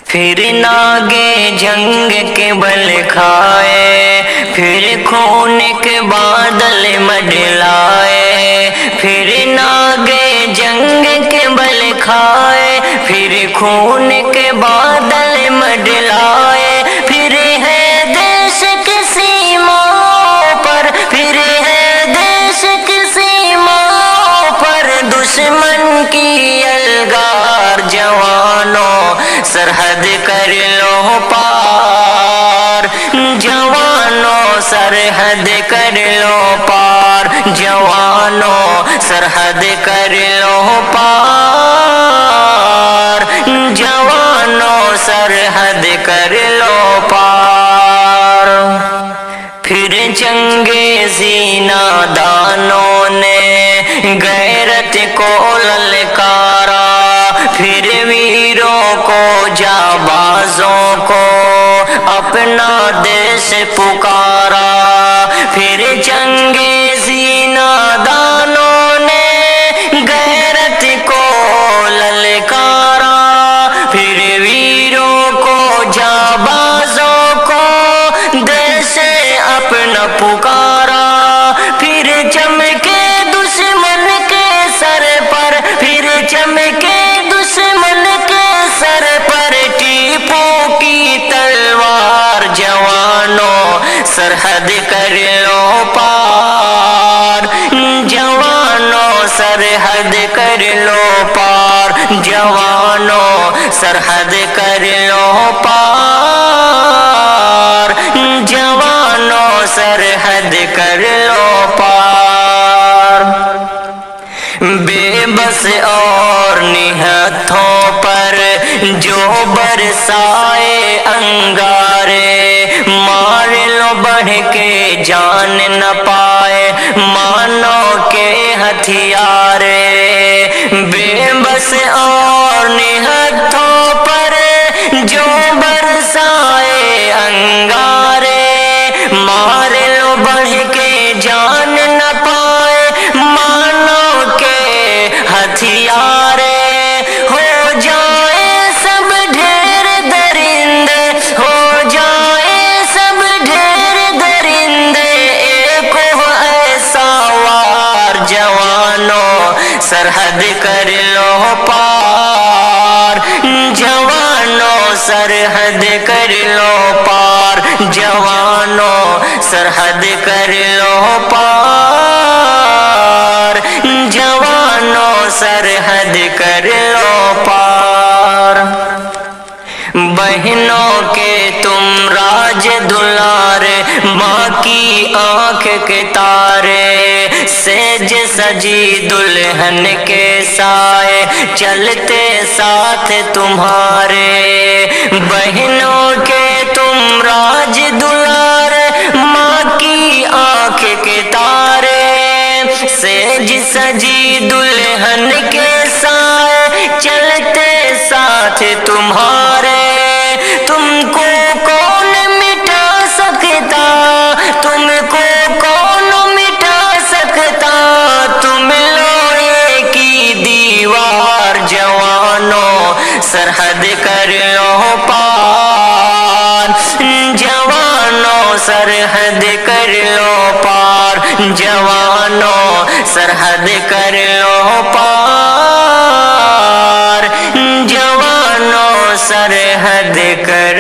پھر ناگے جنگ کے بل کھائے، پھر خون کے بادل مڈلائے، پھر ناگے جنگ کے بل کھائے، پھر خون کے بادل مڈلائے، پھر ہے دیش کی سیماؤں پر، پھر ہے دیش کی سیماؤں پر دشمن کی یلغار، جوانوں سرحد کر لو پار، جوانوں سرحد کر لو پار، جوانوں سرحد کر لو پار، جوانوں سرحد کر لو پار۔ پھر چنگیزی نادانوں نے غیرت کو للکارا، پھر ویروں کو جانبازوں کو اپنا دیش پکارا، پھر چنگیزی نادانوں نے غیرت کو للکارا، پھر ویروں کو جانبازوں کو دیش اپنا پکارا، پھر چمکے دشمن کے سر پر، پھر چمکے دشمن کے سر پر ٹیپو کی تلوار، جوانوں سرحد کر لو پار، جوانوں سرحد کر لو پار، جوانوں سرحد کر لو پار، جوانوں سرحد کر لو پار۔ بے بس اور نہتھوں پر جو برسائے انگارے، مار لو بڑھ کے جان نہ پائے مانو کے ہتھیارے، بے بس اور نہتھوں پر جو برسائے انگارے، مار لو بڑھ کے جان نہ پائے مانو کے ہتھیارے، ہو جائے سب ڈھیر درندے، ہو جائے سب ڈھیر درندے، ایک ہو ایسا وار، جوانوں سرحد کر لو پار، جوانوں سرحد کر لو پار، جوانوں سرحد کر لو پار، جوانوں سرحد کر لو پار۔ بہنوں کے تم راج دلارے، ماں کی آنکھ کے تارے، سیج سجی دلہن کے سائے چلتے ساتھ تمہارے، بہنوں کے تم راج دلارے، ماں کی آنکھ کے تارے، سیج سجی دلہن کے سائے چلتے ساتھ تمہارے، تم کو کون مٹا سکتا، تم کو کون مٹا سکتا، تم لوہے کی دیوار، جوانوں سرحد کر لو پار، جوانوں سرحد کر لو پار، جوانوں سرحد کر لو پار، جوانوں سرحد کر